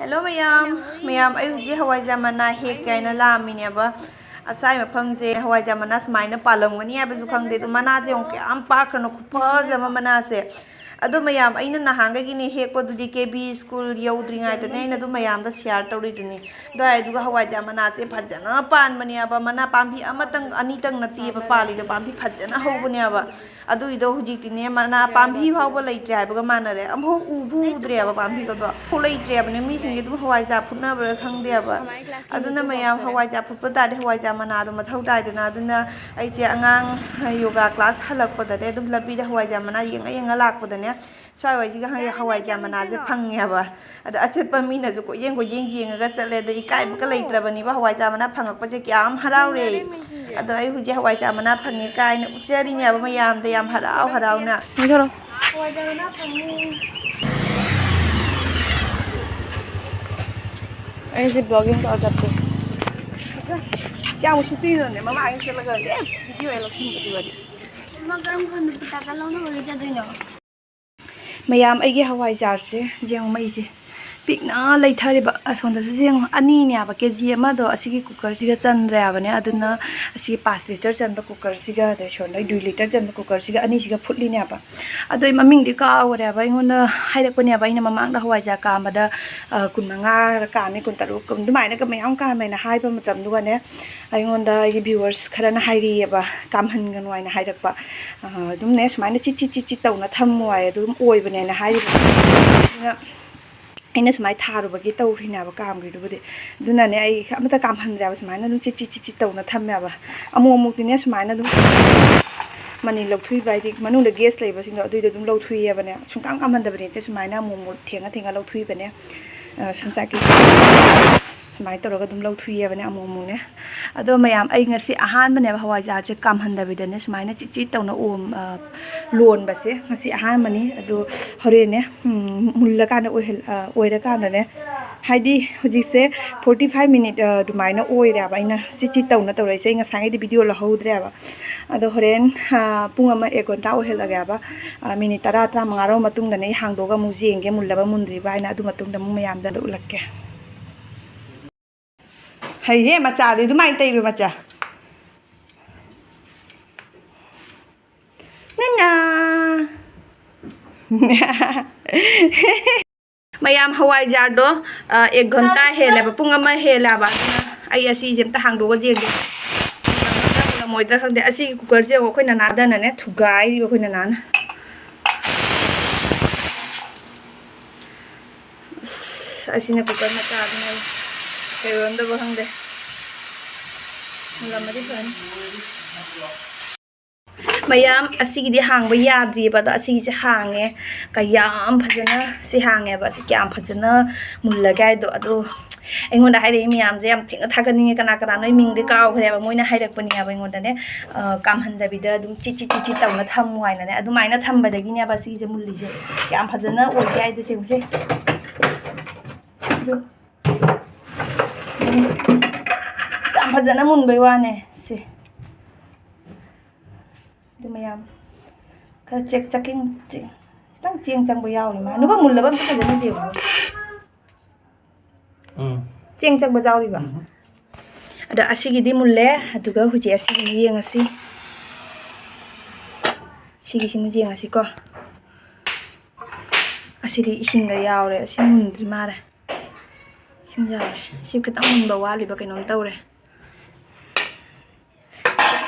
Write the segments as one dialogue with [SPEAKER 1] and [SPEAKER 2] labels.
[SPEAKER 1] Hello mayam ay huji hawai jamana hek kaina lamine ba asai mafam se hawai jamana smaina palamgani abeju khangde du mana je onke am pakrano khupha jama mana se adu mayam aina nahanga gini hek po dudi KB school yaudringa tane aina du mayam da share tawri duni dai du hawai jamana se phajana pan mani aba mana pambi amatang ani tang nati ba pali da pambi phajana hobuni aba adu ido huji tine mana pambi phawba leitre ai ba manare amho ubu udre aba pambi ko do leitre aba ne mi singe du hawai ja phutna ba khangde aba aduna mayam hawai ja phutpa da hawai ja mana du mathau dai dana aduna ai se angang yoga class halak pa da de du labi da hawai ja mana yenga lak pa da ne swai wai jiga hawai ja mana je phangya ba ada achet pa mi na ju ko yeng ga chale da ikai ba ka leitre ba ni ba hawai ja mana phangak pa je kyam harau re ado ai huji hawai ja mana phangi kai na uchari ne ba mayam da yam harau na ni thoro hawai ja mana phangi ai je blogging to jatte क्या उसी तीन ने मम्मा आगे से लगा ले video है लोग सुन बड़ी मम्मा गरम कर दो पिता का लोना बोले जा देना mayam ai ge hawai jar se jeng mai je pikna leithare ba asonda se jeng ani ne ba kg ma do asigi cooker siga chan ra ba ne aduna asigi 5 liter chan ba cooker siga de shon dai 2 liter chan ba cooker siga ani siga phutli ne ba adoi maming di ka awre ba ingona haida ko ne ba ina mamang da hawai ja ka ma da kun manga ka ne kun taru kum du mai na ka mayam ka mai na hai ba matam du ne aingonda ai viewers khara na hairi ba kam han gan wai na hairak ba dum ne smai na chi tau na tham wai dum oi ba ne na hai ba aina sumai tharu bagi tau rina ba kam ri du de duna ne ai amata kam han ra ba sumai na dum chi tau na tham ya ba amu ti ne sumai na dum mani lok thui bai dik manu de gas lei ba sing do dui de dum lok thui ya ba ne sung kam han da ba ne te sumai na mu thenga lok thui ba ne sansa ki sumai to ga dum lok thui ya ba ne amu ne ado mayam ai ngasi ahan ba ne hawai jar je kam han da bi de ne sumai na chi tau na om lon ba se ngasi ahan mani ado hore ne mulla ka na oira ka na ne haidi hoji se 45 minute dumai na oira ba ina chi tau na tau rai se nga sangai di video la hodre ba ado horen punga ma 1 gonta o hela ga ba minute 10 35 ro matung da ne hang do ga mu jeng ge mulla ba mundri ba ina adu matung da mu mayam da ulakke hay he macha ri dumai tai ru macha nana mayam hawai jar do 1 ghonta hele ba punga ma hela ba ai asi jem ta hang do ga je la moi da khang de asi cooker je ko khoina na da na ne thugai ri ko khoina na asi ne cooker na ta na kai ron da ba hang de la ma di ban mayam asigi di hang ba yadri ba da asigi se hange kayam phajana si hange ba si kyam phajana mulla gai do ado aingonda haire miyam je am thinga thagani kana kana noi ming de kaw khare ba moina hairak pani ba aingonda ne kam handa bi da dum chi taw na tham wai na ne adu mai na tham ba da gi ne ba si je mulli je kyam phajana oi gai de se kyam phajana mun bai wa ne se du mayam ka check checking tang siang sang boyaw ni ma nu ba mun la ba ta ga ni ba cheng chang bajaw ri ba ada asigi di mulle aduga huji asigi yeng asi sigi simu jeng asi ko asigi ising ga yaw re asi mun dri ma re sing ja re sib ka tang mun ba wa li ba kainom taw re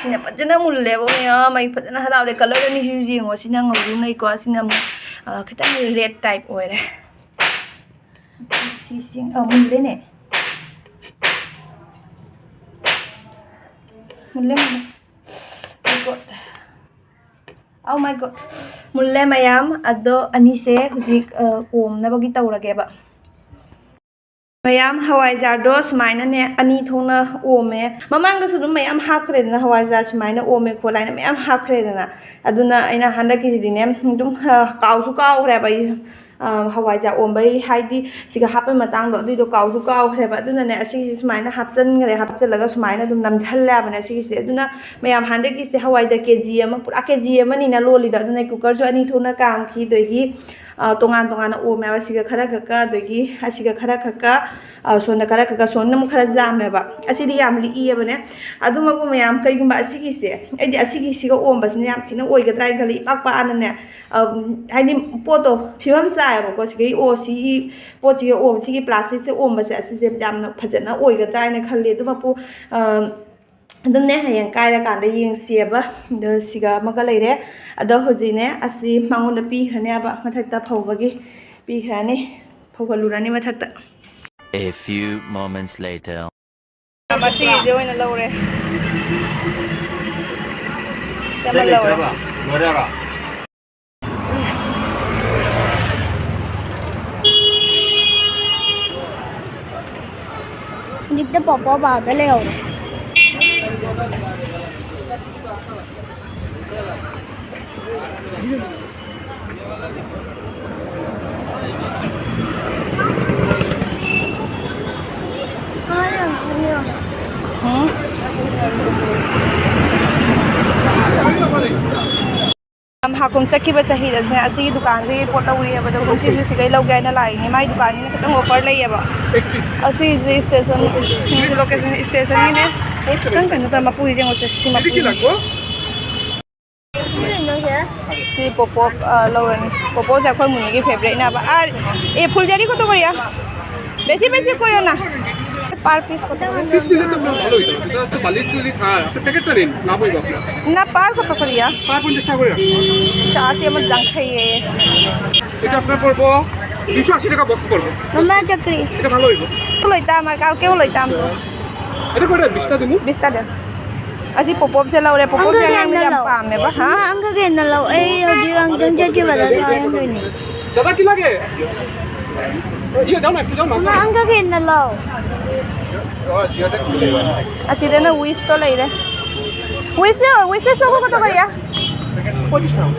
[SPEAKER 1] sina pajana mulle bo ya mai pajana harau le color ni ju jing o sina ngau nei ko sina mu khata ni red type oi re si sing mulle ne mulle oh my god mulle mayam ado ani se hujik om na bagi tawrage ba mayam hawai jar do smaina ne ani thongna ome mamang da sudum mayam hap kre na hawai jar smaina ome kholai na mayam hap kre na aduna aina handa ki dine dum kaw su kaw re ba ꯍꯋꯥꯏꯖꯥꯔ ꯑꯣꯝꯕꯩ ꯍꯥꯏꯗꯤ ꯁꯤꯒ ꯍꯥꯞꯄꯩ ꯃꯇꯥꯡꯗꯣ ꯑꯗꯨꯏꯗꯣ ꯀꯥꯎꯁꯨ ꯀꯥꯎꯈ꯭ꯔꯦꯕ ꯑꯗꯨꯅꯅꯦ ꯑꯁꯤꯒꯤꯁꯦ ꯁꯨꯃꯥꯏꯅ ꯍꯥꯞꯆꯜꯂꯒ ꯁꯨꯃꯥꯏꯅ ꯑꯗꯨꯝ ꯅꯝꯁꯜꯂꯦꯕꯅꯦ ꯑꯁꯤꯒꯤꯁꯦ ꯑꯗꯨꯅ ꯃꯌꯥꯝ ꯍꯟꯗꯛꯀꯤꯁꯦ ꯍꯋꯥꯏꯖꯥꯔ ꯀꯦꯖꯤ ꯑꯃ ꯄꯨꯔꯥ ꯀꯦꯖꯤ ꯑꯃꯅꯤꯅ ꯂꯣꯜꯂꯤꯗꯣ ꯑꯗꯨꯅ ꯀꯨꯀꯔꯁꯨ ꯑꯅꯤ ꯊꯣꯛꯅ ꯀꯥꯝꯈꯤ ꯑꯗꯒꯤ ꯇꯣꯉꯥꯟ ꯇꯣꯉꯥꯟꯅ ꯑꯣꯝꯃꯦꯕ ꯁꯤꯒ ꯈꯔ ꯈꯛꯀ ꯑꯗꯒꯤ ꯑꯁꯤꯒ ꯈꯔ ꯈꯛꯀ ꯁꯣꯟꯗ ꯈꯔ ꯈꯛꯀ ꯁꯣꯟꯗ ꯑꯃꯨꯛ ꯈꯔ ꯖꯥꯝꯃꯦꯕ ꯑꯁꯤꯗꯤ ꯌꯥꯝ ꯂꯤꯛꯏꯌꯦꯕꯅꯦ ꯑꯗꯨꯃꯛꯄꯨ ꯃꯌꯥꯝ ꯀꯩꯒꯨꯝꯕ ꯑꯁꯤꯒꯤꯁꯦ ꯑꯩꯗꯤ ꯑꯁꯤꯒꯤꯁꯤꯒ ꯑꯣꯝꯕꯁꯤꯅ ꯌꯥꯝ ꯊꯤꯅ ꯑꯣꯏꯒꯗ꯭ꯔꯥ ꯍꯥꯏꯅ ꯈꯜꯂꯤ ꯏꯄꯥꯛ ꯄꯥꯛꯑꯅꯅꯦ ꯍꯥꯏꯗꯤ ꯄꯣꯠꯇꯣ ꯐꯤꯕꯝ ꯆꯥꯏꯌꯦꯕꯀꯣ ꯁꯤꯒꯤ ꯁꯤꯒꯤ ꯄꯣꯠꯁꯤꯒ ꯑꯣꯝ ꯁꯤꯒꯤ ꯄ꯭ꯂꯥꯁꯇꯤꯛꯁꯦ ꯑꯣꯝꯕꯁꯦ ꯑꯁꯤꯁꯦ ꯌꯥꯝꯅ ꯐꯖꯅ ꯑꯣꯏꯒꯗ꯭ꯔꯥ ꯍꯥꯏꯅ ꯈꯜꯂꯤ ꯑꯗꯨꯃꯛꯄꯨ ꯑꯗꯨꯝꯅꯦ ꯍꯌꯦꯡ ꯀꯥꯏꯔꯀꯥꯟꯗ ꯌꯦꯡꯁꯤꯑꯕ ꯑꯗꯣ ꯁꯤꯒ ꯑꯃꯒ ꯂꯩꯔꯦ ꯑꯗꯣ ꯍꯧꯖꯤꯛꯅꯦ ꯑꯁꯤ ꯃꯉꯣꯟꯗ ꯄꯤꯈ꯭ꯔꯅꯦꯕ ꯃꯊꯛꯇ ꯐꯧꯕꯒꯤ ꯄꯤꯈ꯭ꯔꯅꯤ ꯐꯧꯍꯜꯂꯨꯔꯅꯤ ꯃꯊꯛꯇ
[SPEAKER 2] A few moments later.
[SPEAKER 1] ꯃꯁꯤꯒꯤꯗꯤ ꯑꯣꯏꯅ ꯂꯧꯔꯦ ꯁꯤ ꯑꯃ ꯂꯧꯔꯦ
[SPEAKER 3] Dito po bagal eh.
[SPEAKER 1] ꯍꯥꯀꯨꯝ ꯆꯠꯈꯤꯕ ꯆꯍꯤꯗꯁꯦ ꯑꯁꯤꯒꯤ ꯗꯨꯀꯥꯟꯁꯤꯒꯤ ꯄꯣꯠ ꯂꯧꯔꯤꯑꯕ ꯑꯗꯣ ꯀꯨꯝꯁꯤꯁꯨ ꯁꯤꯒꯩ ꯂꯧꯒꯦ ꯍꯥꯏꯅ ꯂꯥꯛꯏꯅꯦ ꯃꯥꯒꯤ ꯗꯨꯀꯥꯟꯁꯤꯅ ꯈꯤꯇꯪ ꯑꯣꯐꯔ ꯂꯩꯌꯦꯕ ꯑꯁꯤꯁꯦ ꯏꯁꯇꯦꯁꯟ ꯂꯣꯀꯦꯁꯟ ꯏꯁꯇꯦꯁꯟꯒꯤꯅꯦ ꯈꯤꯇꯪ ꯀꯩꯅꯣ ꯇꯧꯔ ꯃꯄꯨꯒꯤ ꯌꯦꯡꯉꯨꯁꯦ ꯁꯤ ꯃꯄꯨꯒꯤ ꯁꯤ ꯄꯣꯄꯣꯞ ꯂꯧꯔꯅꯤ ꯄꯣꯄꯣꯞꯁꯦ ꯑꯩꯈꯣই ꯃꯨꯅꯤꯒꯤ ꯐꯦꯚꯔꯦꯠꯅꯦꯕ ফুলজারি কত করিয়া বেশি বেশি কইও না পার পিস কত
[SPEAKER 4] পিস নিলে তো ভালো হইতো এটা হচ্ছে বালির চুরি খায় আপনি প্যাকেটটা নিন না বইব
[SPEAKER 1] না পার কত করিয়া
[SPEAKER 4] পার 50 টাকা করে
[SPEAKER 1] চা সি আমার জাং খাইয়ে
[SPEAKER 4] এটা আপনার পড়বো 280 টাকা বক্স পড়বো
[SPEAKER 3] Mama chakri.
[SPEAKER 4] এটা ভালো হইব
[SPEAKER 1] লইতাম আর কালকেও লইতাম
[SPEAKER 4] এটা কয়টা 20টা দিমু
[SPEAKER 1] 20টা দেন asi popop se laure popop se ngang na jam pame ba ha
[SPEAKER 3] Ang kagay na law ay di ang chakri ba da tayo ni.
[SPEAKER 4] দাদা কি লাগে ইয়ে যাও না একটু যাও না
[SPEAKER 3] Mama ang kagay na law.
[SPEAKER 1] asi de na wish to leire wish so ko to kariya 25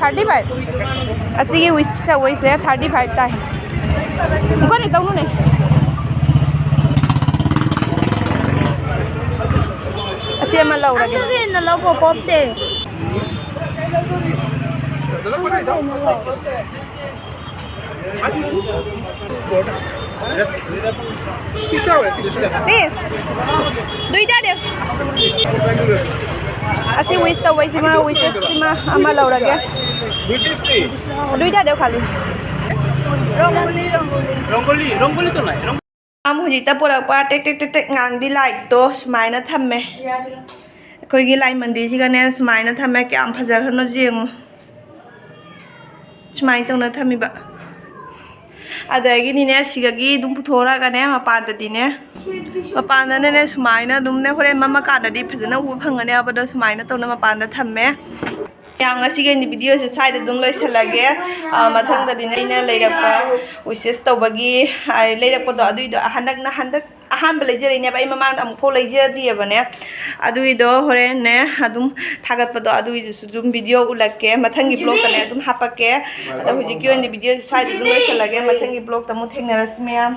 [SPEAKER 1] 35 asi ki wish se 35 ta ko ni tau ne asi ama law
[SPEAKER 3] Ang
[SPEAKER 1] rage
[SPEAKER 3] kagay na law pop se.
[SPEAKER 4] দাদা কোথায় যাও
[SPEAKER 1] please duita de asi wish to wish ma wishes ma ama law rage duita de khali
[SPEAKER 4] rangoli তো নাই
[SPEAKER 1] am hujita porakpa tek ngang di light to sumaina thamme ꯑꯩꯈꯣꯏꯒꯤ ꯂꯥꯏ ꯃꯟꯗꯤꯔꯁꯤꯒꯅꯦ ꯁꯨꯃꯥꯏꯅ ꯊꯝꯃꯦ ꯀꯌꯥꯝ ꯐꯖꯈ꯭ꯔꯅꯣ ꯌꯦꯡꯉꯨ ꯁꯨꯃꯥꯏꯅ ꯇꯧꯅ ꯊꯝꯃꯤꯕ ꯑꯗꯒꯤꯅꯤꯅꯦ ꯁꯤꯒꯒꯤ ꯑꯗꯨꯝ ꯄꯨꯊꯣꯔꯛꯑꯒꯅꯦ ꯃꯄꯥꯟꯗꯗꯤꯅꯦ ꯃꯄꯥꯟꯗꯅꯅꯦ ꯁꯨꯃꯥꯏꯅ ꯑꯗꯨꯝꯅꯦ ꯍꯣꯔꯦꯟ ꯃꯝꯃꯀꯥꯟꯗꯗꯤ ꯐꯖꯅ ꯎꯕ ꯐꯪꯒꯅꯤ ꯍꯥꯏꯕꯗꯣ ꯁꯨꯃꯥꯏꯅ ꯇꯧꯅ ꯃꯄꯥꯟꯗ ꯊꯝꯃꯦ ꯌꯥꯝ ꯉꯁꯤꯒꯤ ꯚꯤꯗꯤꯑꯣꯁꯦ ꯁ꯭ꯋꯥꯏꯗ ꯑꯗꯨꯝ ꯂꯣꯏꯁꯤꯜꯂꯒꯦ ꯃꯊꯪꯗꯗꯤꯅꯦ ꯑꯩꯅ ꯂꯩꯔꯛꯄ ꯋꯤꯁꯦꯁ ꯇꯧꯕꯒꯤ ꯂꯩꯔꯛꯄꯗꯣ ꯑꯗꯨꯏꯗꯣ ꯍꯟꯗꯛ ꯑꯍꯥꯟꯕ ꯂꯩꯖꯔꯤꯅꯦꯕ ꯑꯩ ꯃꯃꯥꯡꯗ ꯑꯃꯨꯛꯐꯥꯎ ꯂꯩꯖꯗ꯭ꯔꯤꯑꯕꯅꯦ ꯑꯗꯨꯏꯗꯣ ꯍꯣꯔꯦꯟꯅꯦ ꯑꯗꯨꯝ ꯊꯥꯒꯠꯄꯗꯣ ꯑꯗꯨꯏꯗꯨꯁꯨ ꯑꯗꯨꯝ ꯚꯤꯗꯤꯑꯣ ꯎꯠꯂꯛꯀꯦ ꯃꯊꯪꯒꯤ ꯕ꯭ꯂꯣꯛꯇꯅꯦ ꯑꯗꯨꯝ ꯍꯥꯞꯄꯛꯀꯦ ꯑꯗꯣ ꯍꯧꯖꯤꯛꯀꯤ ꯑꯣꯏꯅ ꯚꯤꯗꯤꯑꯣꯁꯦ ꯁ꯭ꯋꯥꯏꯗ ꯑꯗꯨꯝ ꯂꯣꯏꯁꯤꯜꯂꯒꯦ ꯃꯊꯪꯒꯤ ꯕ꯭ꯂꯣꯛꯇ ꯑꯃꯨꯛ ꯊꯦꯡꯅꯔꯁꯤ ꯃꯌꯥꯝ